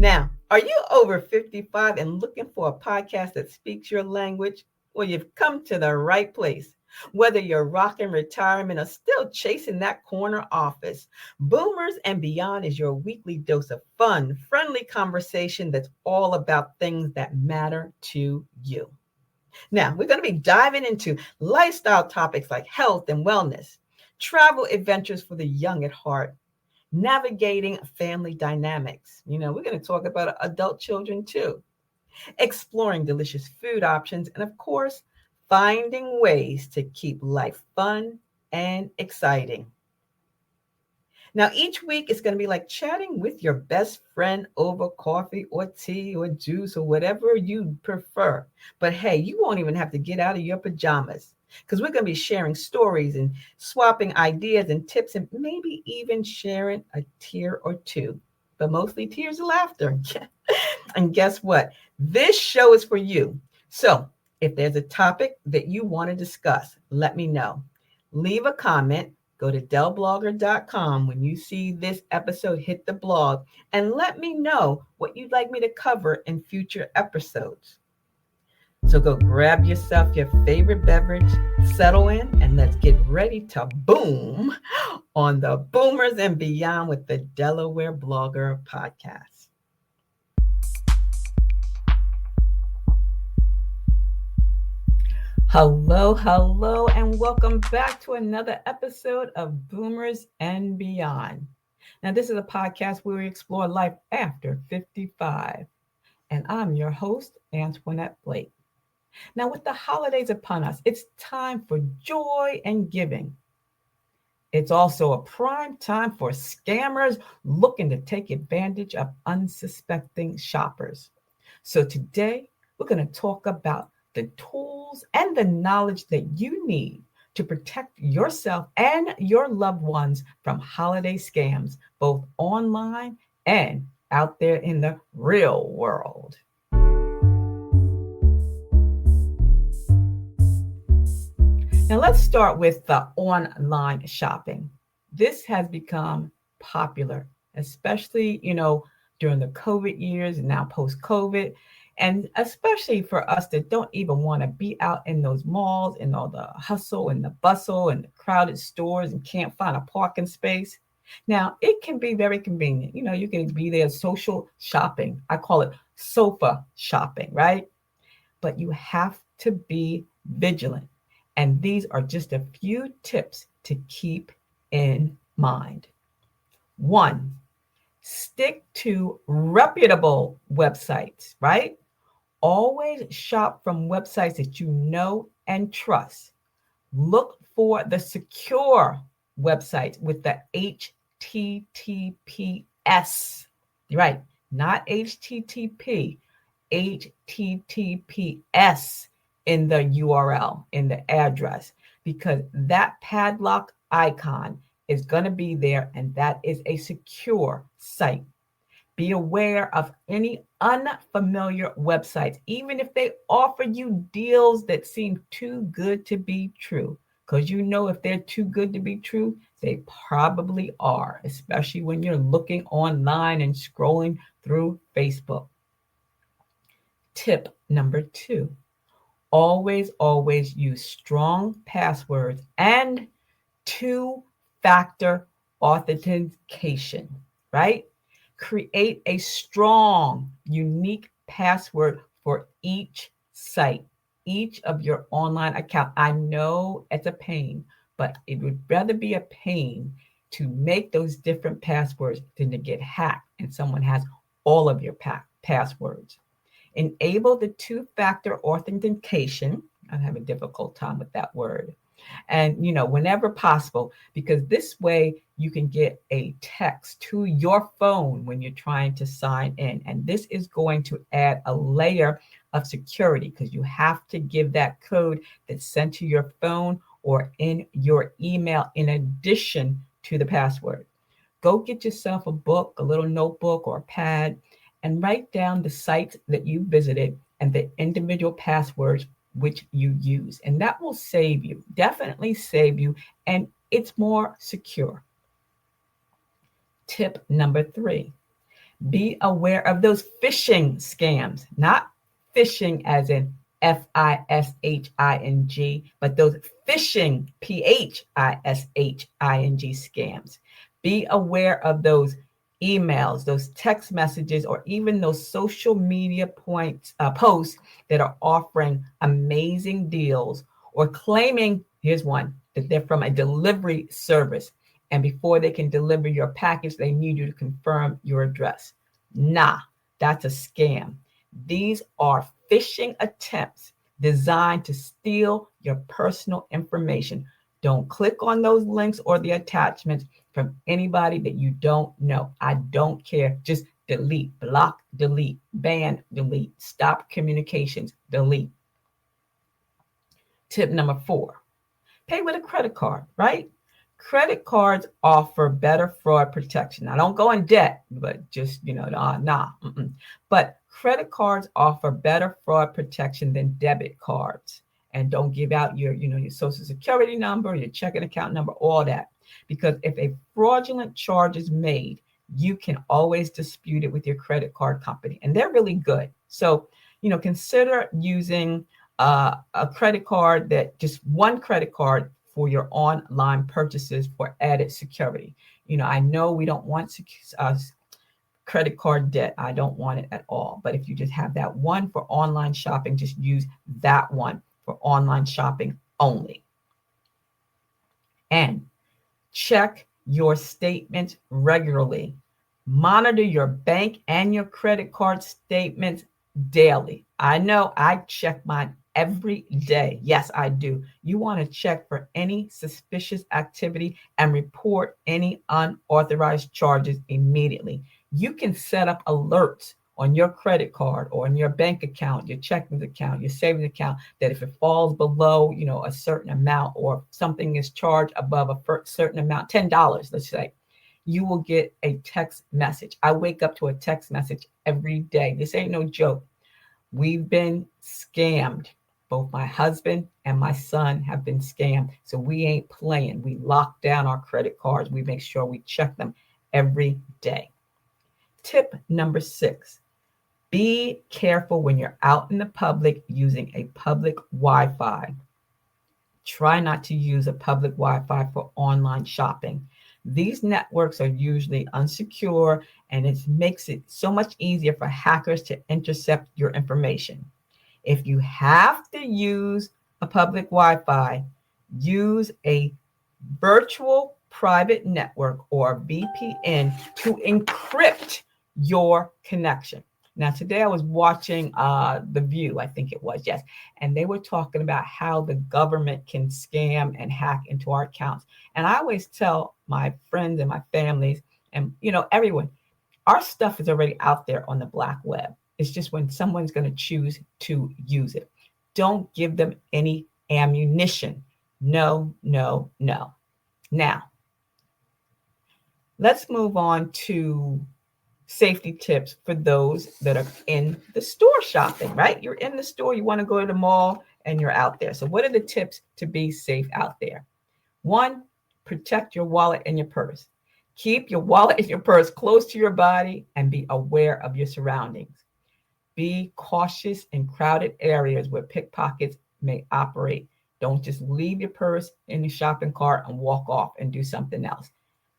Now, are you over 55 and looking for a podcast that speaks your language? Well, you've come to the right place. Whether you're rocking retirement or still chasing that corner office, Boomers and Beyond is your weekly dose of fun, friendly conversation that's all about things that matter to you. Now, we're going to be diving into lifestyle topics like health and wellness, travel adventures for the young at heart, navigating family dynamics. We're going to talk about adult children too, exploring delicious food options, and of course, finding ways to keep life fun and exciting. Now, each week is going to be like chatting with your best friend over coffee or tea or juice or whatever you prefer. But hey, you won't even have to get out of your pajamas because we're going to be sharing stories and swapping ideas and tips and maybe even sharing a tear or two, but mostly tears of laughter. And guess what? This show is for you. So if there's a topic that you want to discuss, let me know. Leave a comment. Go to delblogger.com when you see this episode hit the blog and let me know what you'd like me to cover in future episodes. So go grab yourself your favorite beverage, settle in, and let's get ready to boom on the Boomers and Beyond with the Delaware Blogger podcast. Hello, and welcome back to another episode of Boomers and Beyond. Now, this is a podcast where we explore life after 55, and I'm your host, Antionette Blake. Now, with the holidays upon us, it's time for joy and giving. It's also a prime time for scammers looking to take advantage of unsuspecting shoppers. So today, we're going to talk about the tools and the knowledge that you need to protect yourself and your loved ones from holiday scams, both online and out there in the real world. Now let's start with the online shopping. This has become popular, especially, during the COVID years and now post-COVID. And especially for us that don't even want to be out in those malls and all the hustle and the bustle and the crowded stores and can't find a parking space. Now, it can be very convenient. You can be there social shopping. I call it sofa shopping, right? But you have to be vigilant. And these are just a few tips to keep in mind. 1, stick to reputable websites, right? Always shop from websites that you know and trust. Look for the secure websites with the HTTPS, right? Not HTTP, HTTPS in the URL, in the address, because that padlock icon is going to be there and that is a secure site. Be aware of any unfamiliar websites, even if they offer you deals that seem too good to be true. Because if they're too good to be true, they probably are, especially when you're looking online and scrolling through Facebook. Tip number 2, always use strong passwords and 2-factor authentication, right? Create a strong, unique password for each site, each of your online account. I know it's a pain, but it would rather be a pain to make those different passwords than to get hacked and someone has all of your passwords. Enable the 2-factor authentication. I'm having a difficult time with that word. And, whenever possible, because this way you can get a text to your phone when you're trying to sign in. And this is going to add a layer of security because you have to give that code that's sent to your phone or in your email in addition to the password. Go get yourself a book, a little notebook or a pad, and write down the sites that you visited and the individual passwords which you use. And that will save you, definitely save you, and it's more secure. Tip number 3, Be aware of those phishing scams, not phishing as in FISHING, but those phishing, PHISHING scams. Be aware of those emails, those text messages, or even those social media posts that are offering amazing deals or claiming, here's one, that they're from a delivery service. And before they can deliver your package, they need you to confirm your address. Nah, that's a scam. These are phishing attempts designed to steal your personal information. Don't click on those links or the attachments from anybody that you don't know. I don't care. Just delete, block, delete, ban, delete, stop communications, delete. Tip number 4, pay with a credit card, right? Credit cards offer better fraud protection. Now, don't go in debt, but just, But credit cards offer better fraud protection than debit cards. And don't give out your social security number, your checking account number, all that. Because if a fraudulent charge is made, you can always dispute it with your credit card company. And they're really good. So, consider using a credit card, that just one credit card for your online purchases for added security. I know we don't want credit card debt. I don't want it at all. But if you just have that one for online shopping, just use that one for online shopping only. And check your statements regularly. Monitor your bank and your credit card statements daily. I know I check mine every day. Yes, I do. You want to check for any suspicious activity and report any unauthorized charges immediately. You can set up alerts on your credit card or on your bank account, your checking account, your savings account, that if it falls below, a certain amount, or something is charged above a certain amount, $10, let's say, you will get a text message. I wake up to a text message every day. This ain't no joke. We've been scammed. Both my husband and my son have been scammed. So we ain't playing. We lock down our credit cards. We make sure we check them every day. Tip number 6, be careful when you're out in the public using a public Wi-Fi. Try not to use a public Wi-Fi for online shopping. These networks are usually unsecure, and it makes it so much easier for hackers to intercept your information. If you have to use a public Wi-Fi, use a virtual private network or VPN to encrypt your connection. Now, today I was watching The View, I think it was, yes, and they were talking about how the government can scam and hack into our accounts. And I always tell my friends and my families and, everyone, our stuff is already out there on the black web. It's just when someone's going to choose to use it. Don't give them any ammunition. No, no, no. Now, let's move on to safety tips for those that are in the store shopping, right? You're in the store, you want to go to the mall, and you're out there. So what are the tips to be safe out there? 1, protect your wallet and your purse. Keep your wallet and your purse close to your body and be aware of your surroundings. Be cautious in crowded areas where pickpockets may operate. Don't just leave your purse in the shopping cart and walk off and do something else.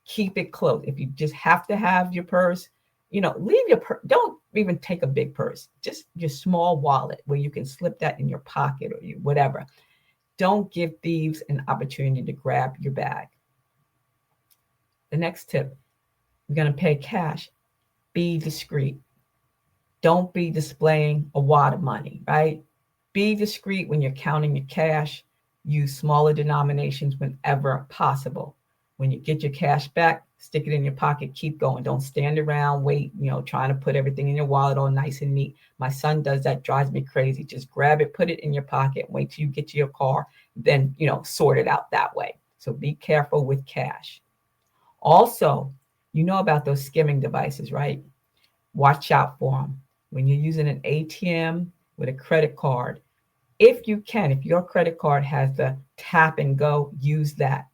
Keep it close. If you just have to have your purse, leave your purse. Don't even take a big purse. Just your small wallet where you can slip that in your pocket or whatever. Don't give thieves an opportunity to grab your bag. The next tip, you're going to pay cash. Be discreet. Don't be displaying a wad of money, right? Be discreet when you're counting your cash. Use smaller denominations whenever possible. When you get your cash back, stick it in your pocket, keep going. Don't stand around, wait, trying to put everything in your wallet all nice and neat. My son does that, drives me crazy. Just grab it, put it in your pocket, wait till you get to your car, then, sort it out that way. So be careful with cash. Also, about those skimming devices, right? Watch out for them. When you're using an ATM with a credit card, if your credit card has the tap and go, use that.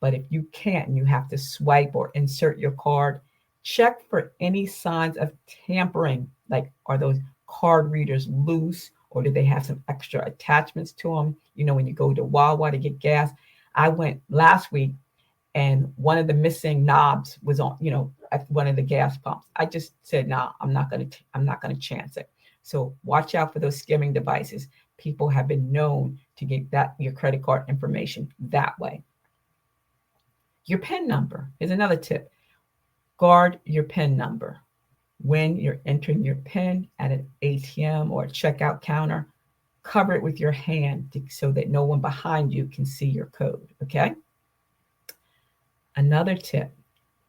But if you can't and you have to swipe or insert your card, Check for any signs of tampering, like are those card readers loose or do they have some extra attachments to them? When you go to Wawa to get gas, I went last week and one of the missing knobs was on, at one of the gas pumps. I just said, nah, I'm not gonna chance it. So watch out for those skimming devices. People have been known to get your credit card information that way. Your PIN number is another tip. Guard your PIN number. When you're entering your PIN at an ATM or a checkout counter, cover it with your hand so that no one behind you can see your code, okay? Another tip,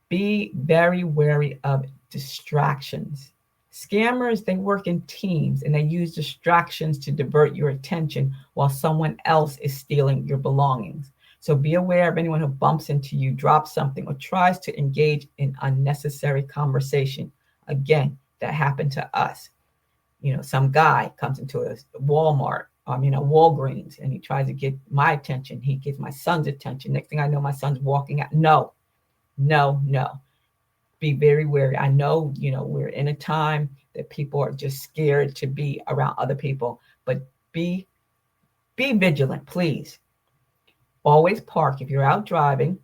be very wary of distractions. Scammers, they work in teams and they use distractions to divert your attention while someone else is stealing your belongings. So be aware of anyone who bumps into you, drops something, or tries to engage in unnecessary conversation. Again, that happened to us. Some guy comes into a Walmart, Walgreens, and he tries to get my attention. He gets my son's attention. Next thing I know, my son's walking out. No. Be very wary. I know, we're in a time that people are just scared to be around other people, but be vigilant, please. Always park. If you're out driving,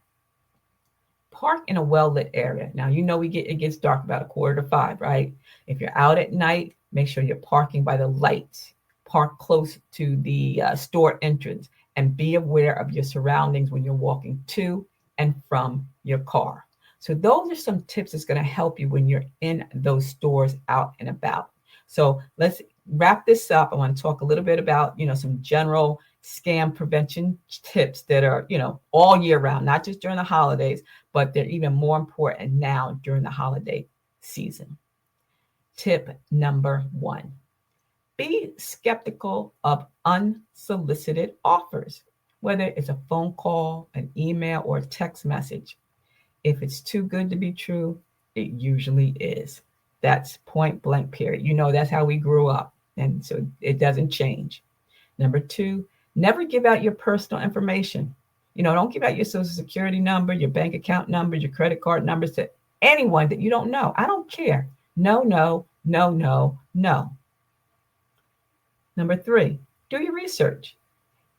park in a well-lit area. Now, it gets dark about 4:45, right? If you're out at night, make sure you're parking by the lights. Park close to the store entrance and be aware of your surroundings when you're walking to and from your car. So those are some tips that's going to help you when you're in those stores out and about. So let's wrap this up. I want to talk a little bit about, some general scam prevention tips that are, all year round, not just during the holidays, but they're even more important now during the holiday season. Tip number 1, be skeptical of unsolicited offers, whether it's a phone call, an email, or a text message. If it's too good to be true, it usually is. That's point blank, period. That's how we grew up. And so it doesn't change. Number 2, never give out your personal information. Don't give out your social security number, your bank account number, your credit card numbers to anyone that you don't know. I don't care. No. Number 3, do your research.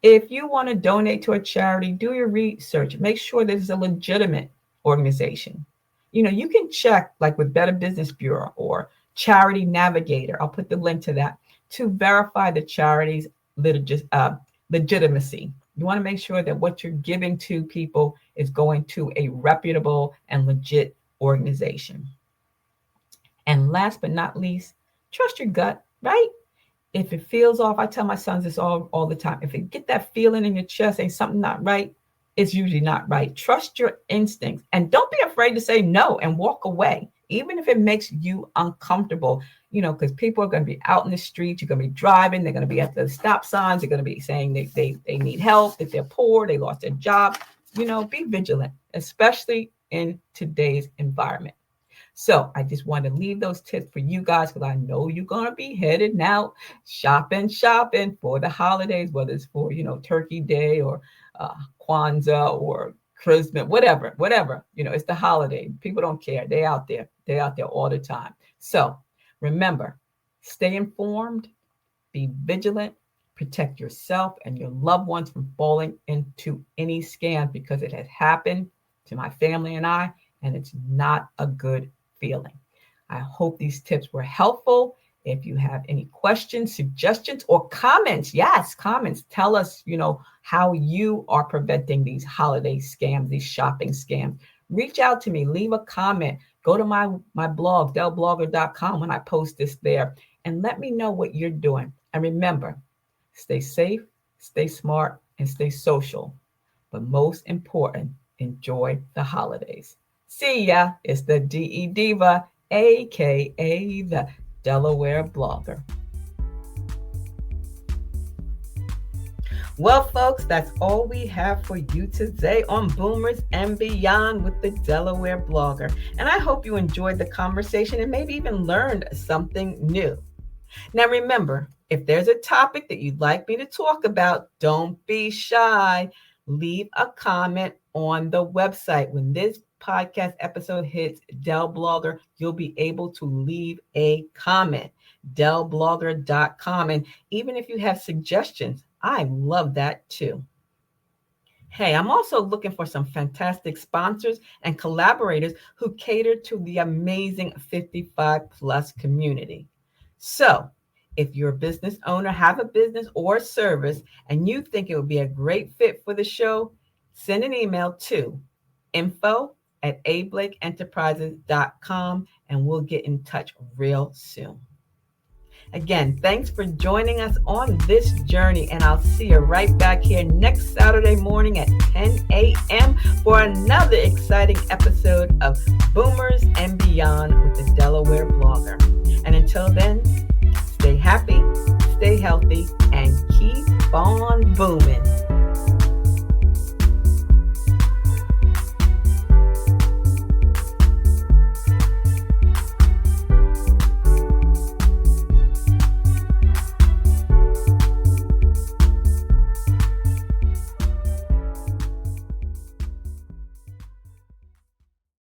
If you want to donate to a charity, do your research. Make sure that it's a legitimate organization. You can check like with Better Business Bureau or Charity Navigator. I'll put the link to that to verify the charity's legitimacy. You want to make sure that what you're giving to people is going to a reputable and legit organization. And last but not least, trust your gut, right? If it feels off, I tell my sons this all the time. If you get that feeling in your chest, ain't something not right, it's usually not right. Trust your instincts and don't be afraid to say no and walk away, even if it makes you uncomfortable, because people are going to be out in the streets. You're going to be driving. They're going to be at the stop signs. They're going to be saying they need help, that they're poor, they lost their job. Be vigilant, especially in today's environment. So I just want to leave those tips for you guys because I know you're going to be headed now shopping for the holidays, whether it's for, Turkey Day or Kwanzaa or Christmas, whatever, it's the holiday. People don't care. They're out there all the time. So remember, stay informed, be vigilant, protect yourself and your loved ones from falling into any scams because it has happened to my family and I, and it's not a good feeling. I hope these tips were helpful. If you have any questions, suggestions, or comments, yes, comments, tell us, how you are preventing these holiday scams, these shopping scams. Reach out to me, leave a comment, go to my blog, delblogger.com when I post this there, and let me know what you're doing. And remember, stay safe, stay smart, and stay social. But most important, enjoy the holidays. See ya. It's the DE Diva, aka the Delaware Blogger. Well, folks, that's all we have for you today on Boomers and Beyond with the Delaware Blogger. And I hope you enjoyed the conversation and maybe even learned something new. Now, remember, if there's a topic that you'd like me to talk about, don't be shy. Leave a comment on the website. When this podcast episode hits Dell Blogger, you'll be able to leave a comment. dellblogger.com. And even if you have suggestions, I love that too. Hey, I'm also looking for some fantastic sponsors and collaborators who cater to the amazing 55 plus community. So, if you're a business owner, have a business or service, and you think it would be a great fit for the show, send an email to info@ablakeenterprises.com and we'll get in touch real soon. Again, thanks for joining us on this journey, and I'll see you right back here next Saturday morning at 10 a.m. for another exciting episode of Boomers and Beyond with the Delaware Blogger. And until then, stay happy, stay healthy, and